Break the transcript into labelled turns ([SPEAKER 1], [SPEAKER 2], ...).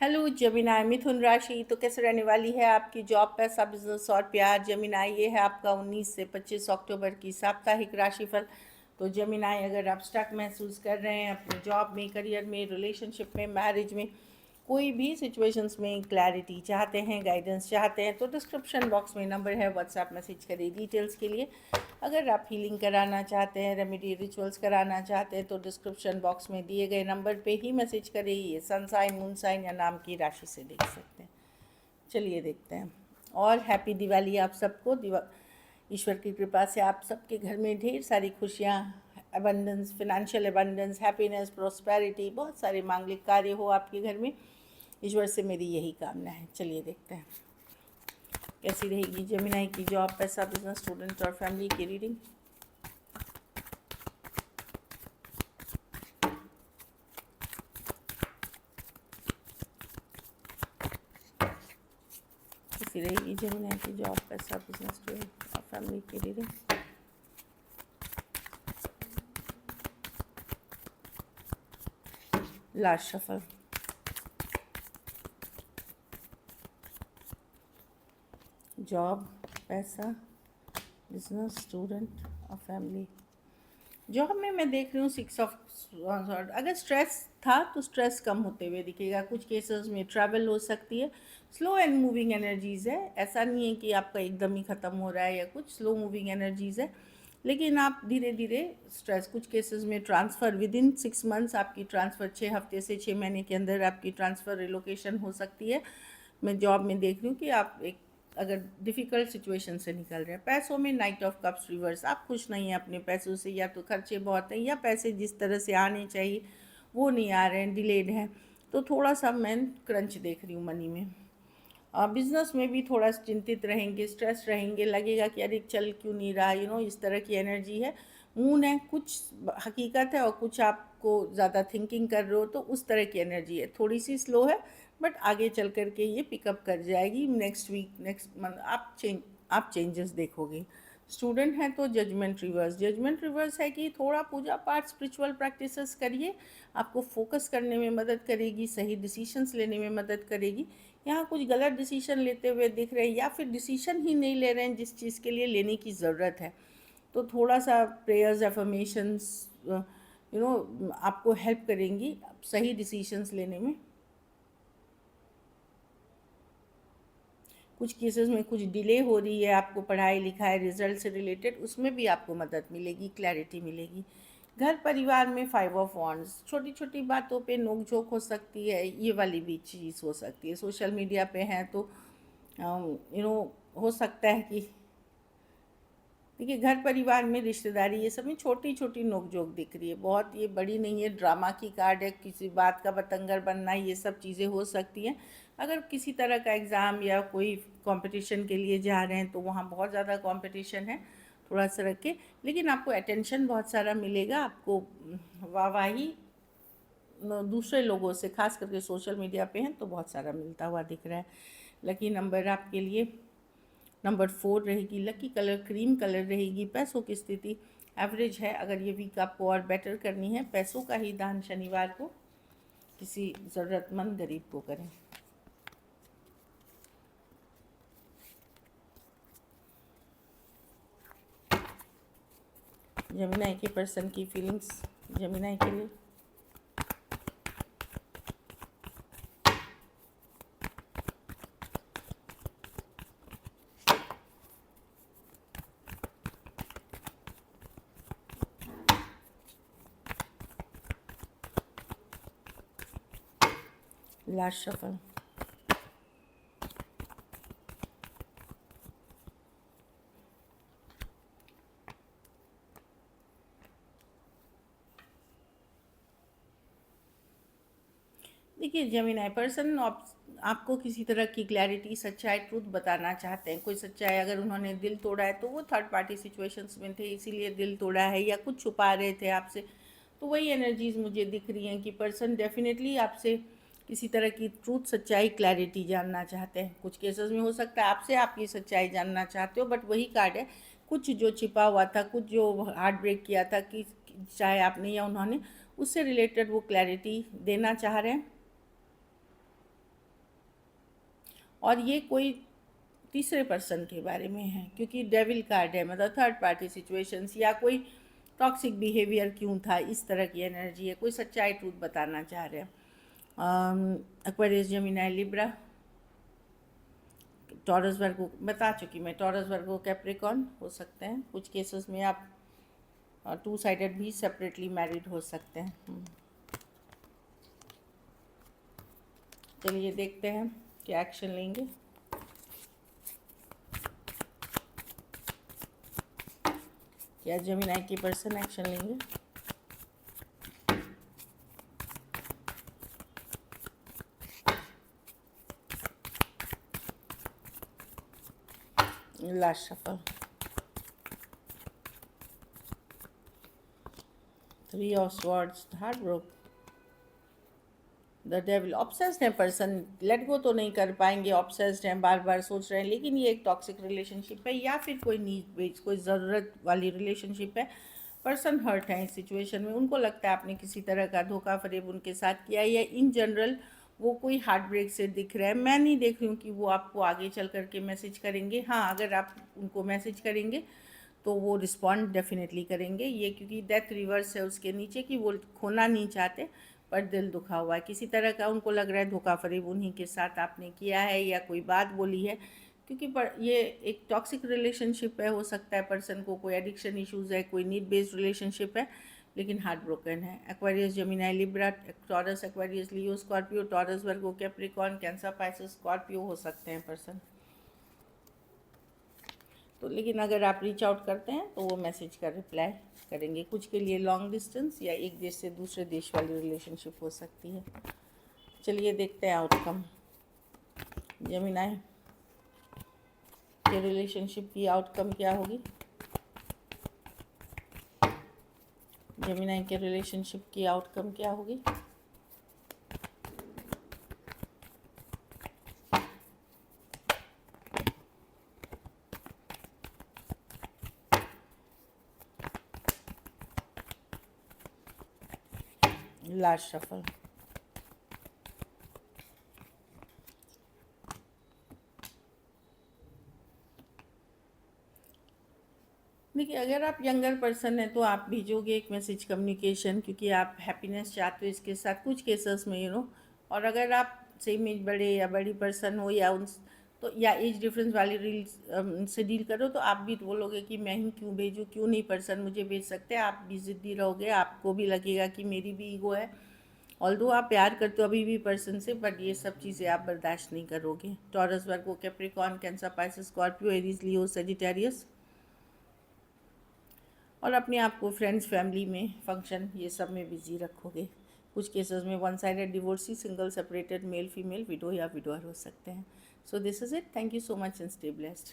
[SPEAKER 1] Hello Gemini मिथुन राशि। तो कैसे रहने वाली है आपकी जॉब, पैसा, बिजनेस और प्यार। जेमिनाई ये है आपका 19 से 25 अक्टूबर की साप्ताहिक राशिफल। तो जेमिनाई, अगर आप स्टक महसूस कर रहे हैं अपने जॉब में, करियर में, रिलेशनशिप में, मैरिज में, कोई भी सिचुएशंस में क्लैरिटी चाहते हैं, गाइडेंस चाहते हैं, तो डिस्क्रिप्शन बॉक्स में नंबर है, व्हाट्सएप मैसेज करिए डिटेल्स के लिए। अगर आप हीलिंग कराना चाहते हैं, रेमेडी रिचुअल्स कराना चाहते हैं, तो डिस्क्रिप्शन बॉक्स में दिए गए नंबर पे ही मैसेज करिए। ये सन साइन, मून साइन या नाम की राशि से देख सकते हैं। चलिए देखते हैं। और हैप्पी दिवाली आप सबको। ईश्वर की कृपा से आप सबके घर में ढेर सारी खुशियाँ, abundance, financial abundance, happiness, prosperity, बहुत सारे मांगलिक कार्य हो आपके घर में। ईश्वर से मेरी यही कामना है। चलिए देखते हैं कैसी रहेगी जेमिनाई की जॉब, पैसा, बिजनेस, स्टूडेंट और फैमिली की रीडिंग। कैसी रहेगी जेमिनाई की जॉब, पैसा, बिजनेस, स्टूडेंट और फैमिली की रीडिंग। Last shuffle. जॉब, पैसा, बिजनेस, स्टूडेंट और फैमिली। जॉब में मैं देख रही हूँ 6 ऑफ सॉर्ड। अगर स्ट्रेस था तो स्ट्रेस कम होते हुए दिखेगा। कुछ केसेस में ट्रैवल हो सकती है। स्लो एंड मूविंग एनर्जीज़ है। ऐसा नहीं है कि आपका एकदम ही ख़त्म हो रहा है या कुछ, स्लो मूविंग एनर्जीज़ है। लेकिन आप धीरे धीरे स्ट्रेस, कुछ केसेस में ट्रांसफ़र विद इन 6 मंथ्स, आपकी ट्रांसफ़र 6 हफ्ते से 6 महीने के अंदर आपकी ट्रांसफ़र रिलोकेशन हो सकती है। मैं जॉब में देख रही हूँ कि आप एक अगर डिफ़िकल्ट सिचुएशन से निकल रहे हैं। पैसों में नाइट ऑफ कप्स रिवर्स, आप खुश नहीं हैं अपने पैसों से, या तो खर्चे बहुत हैं या पैसे जिस तरह से आने चाहिए वो नहीं आ रहे हैं, डिलेड हैं। तो थोड़ा सा मैं क्रंच देख रही हूँ मनी में। बिज़नेस में भी थोड़ा चिंतित रहेंगे, स्ट्रेस रहेंगे, लगेगा कि अरे चल क्यों नहीं रहा, इस तरह की एनर्जी है। मून है, कुछ हकीकत है और कुछ आपको ज़्यादा थिंकिंग कर रहे हो, तो उस तरह की एनर्जी है। थोड़ी सी स्लो है बट आगे चल कर के ये पिकअप कर जाएगी। नेक्स्ट वीक, नेक्स्ट मंथ आप चेंजेस देखोगे। स्टूडेंट हैं तो जजमेंट रिवर्स। जजमेंट रिवर्स है कि थोड़ा पूजा पाठ, स्पिरिचुअल प्रैक्टिसेस करिए, आपको फोकस करने में मदद करेगी, सही डिसीजंस लेने में मदद करेगी। यहाँ कुछ गलत डिसीजन लेते हुए दिख रहे हैं या फिर डिसीजन ही नहीं ले रहे हैं जिस चीज़ के लिए लेने की ज़रूरत है। तो थोड़ा सा प्रेयर्स, एफर्मेशंस आपको हेल्प करेंगी सही डिसीजंस लेने में। कुछ केसेस में कुछ डिले हो रही है, आपको पढ़ाई लिखाई, रिजल्ट से रिलेटेड, उसमें भी आपको मदद मिलेगी, क्लैरिटी मिलेगी। घर परिवार में 5 ऑफ वॉन्ड्स, छोटी छोटी बातों पे नोक झोंक हो सकती है, ये वाली भी चीज़ हो सकती है। सोशल मीडिया पे हैं तो हो सकता है कि देखिए घर परिवार में, रिश्तेदारी, ये सब में छोटी छोटी नोक-झोंक दिख रही है, बहुत ये बड़ी नहीं है। ड्रामा की कार्ड है, किसी बात का बतंगड़ बनना, ये सब चीज़ें हो सकती हैं। अगर किसी तरह का एग्ज़ाम या कोई कंपटीशन के लिए जा रहे हैं तो वहाँ बहुत ज़्यादा कंपटीशन है, थोड़ा सा रखें। लेकिन आपको अटेंशन बहुत सारा मिलेगा, आपको वाहवाही दूसरे लोगों से, खास करके सोशल मीडिया पे हैं तो बहुत सारा मिलता हुआ दिख रहा है। लकी नंबर आपके लिए नंबर 4 रहेगी। लकी कलर क्रीम कलर रहेगी। पैसों की स्थिति एवरेज है। अगर ये वीक आपको और बेटर करनी है, पैसों का ही दान शनिवार को किसी ज़रूरतमंद गरीब को करें। जेमिनी के पर्सन की फीलिंग्स जेमिनी के लिए। Last shuffle. देखिए जेमिनी पर्सन आपको किसी तरह की क्लैरिटी, सच्चाई, ट्रूथ बताना चाहते हैं। कोई सच्चाई, अगर उन्होंने दिल तोड़ा है तो वो थर्ड पार्टी सिचुएशंस में थे इसीलिए दिल तोड़ा है, या कुछ छुपा रहे थे आपसे, तो वही एनर्जीज मुझे दिख रही हैं कि पर्सन डेफिनेटली आपसे किसी तरह की ट्रूथ, सच्चाई, क्लैरिटी जानना चाहते हैं। कुछ केसेस में हो सकता है आपसे आपकी सच्चाई जानना चाहते हो, बट वही कार्ड है, कुछ जो छिपा हुआ था, कुछ जो हार्ट ब्रेक किया था कि चाहे आपने या उन्होंने, उससे रिलेटेड वो क्लैरिटी देना चाह रहे हैं। और ये कोई तीसरे पर्सन के बारे में है, क्योंकि डेविल कार्ड है, मतलब थर्ड पार्टी सिचुएशंस या कोई टॉक्सिक बिहेवियर क्यों था, इस तरह की एनर्जी है, कोई सच्चाई ट्रूथ बताना चाह रहे हैं। एक्वेरियस, जेमिनी, लिब्रा, टॉरस, वर्गो बता चुकी मैं, टॉरस, वर्गो, कैप्रिकॉर्न हो सकते हैं। कुछ केसेस में आप टू साइडेड भी सेपरेटली मैरिड हो सकते हैं। चलिए देखते हैं क्या एक्शन लेंगे। क्या जेमिनी के पर्सन एक्शन लेंगे? Last shuffle, 3 of swords, heart broke, the devil. Obsessed है पर्सन, लेट गो तो नहीं कर पाएंगे, ऑब्सेस्ड हैं, बार बार सोच रहे हैं, लेकिन ये एक टॉक्सिक रिलेशनशिप है या फिर कोई नीड बेस्ड, कोई ज़रूरत वाली रिलेशनशिप है। पर्सन हर्ट है इस सिचुएशन में, उनको लगता है आपने किसी तरह का धोखा फरेब उनके साथ किया, या इन जनरल वो कोई हार्ट ब्रेक से दिख रहा है। मैं नहीं देख रही हूँ कि वो आपको आगे चल करके मैसेज करेंगे। हाँ, अगर आप उनको मैसेज करेंगे तो वो रिस्पॉन्ड डेफिनेटली करेंगे, ये क्योंकि डेथ रिवर्स है उसके नीचे, कि वो खोना नहीं चाहते पर दिल दुखा हुआ है किसी तरह का। उनको लग रहा है धोखा फरेब उन्हीं के साथ आपने किया है या कोई बात बोली है, क्योंकि ये एक टॉक्सिक रिलेशनशिप है। हो सकता है पर्सन को कोई एडिक्शन इश्यूज़ है, कोई नीड बेस्ड रिलेशनशिप है, लेकिन हार्ट ब्रोकन है। Aquarius, Gemini, Libra, Taurus, Aquarius, Leo, Scorpio, Taurus, Virgo, Capricorn, Cancer, Pisces, Scorpio हो सकते हैं पर्सन। तो लेकिन अगर आप रीच आउट करते हैं तो वो मैसेज का रिप्लाई करेंगे। कुछ के लिए लॉन्ग डिस्टेंस या एक देश से दूसरे देश वाली रिलेशनशिप हो सकती है। चलिए देखते हैं आउटकम। जेमिनी के रिलेशनशिप की आउटकम क्या होगी? जेमिनी के रिलेशनशिप की आउटकम क्या होगी? लास्ट शफल, देखिए अगर आप यंगर पर्सन हैं तो आप भेजोगे एक मैसेज कम्युनिकेशन, क्योंकि आप हैप्पीनेस चाहते हो इसके साथ कुछ केसेस में, और अगर आप सेम एज बड़े या बड़ी पर्सन हो या उन तो या एज डिफरेंस वाली रील से डील करो, तो आप भी बोलोगे कि मैं ही क्यों भेजूँ, क्यों नहीं पर्सन मुझे भेज सकते। आप भी ज़िद्दी रहोगे, आपको भी लगेगा कि मेरी भी ईगो है, ऑल्दो आप प्यार करते हो अभी भी पर्सन से, बट ये सब चीज़ें आप बर्दाश्त नहीं करोगे। Taurus, Virgo, Capricorn, Cancer, Pisces, Scorpio, Aries, Leo, Sagittarius, और अपने आप को फ्रेंड्स, फैमिली में, फंक्शन, ये सब में बिजी रखोगे। कुछ केसेस में one sided divorcee, single, separated, male female, window या विडोअर हो सकते हैं। So this is it, thank you so much and stay blessed.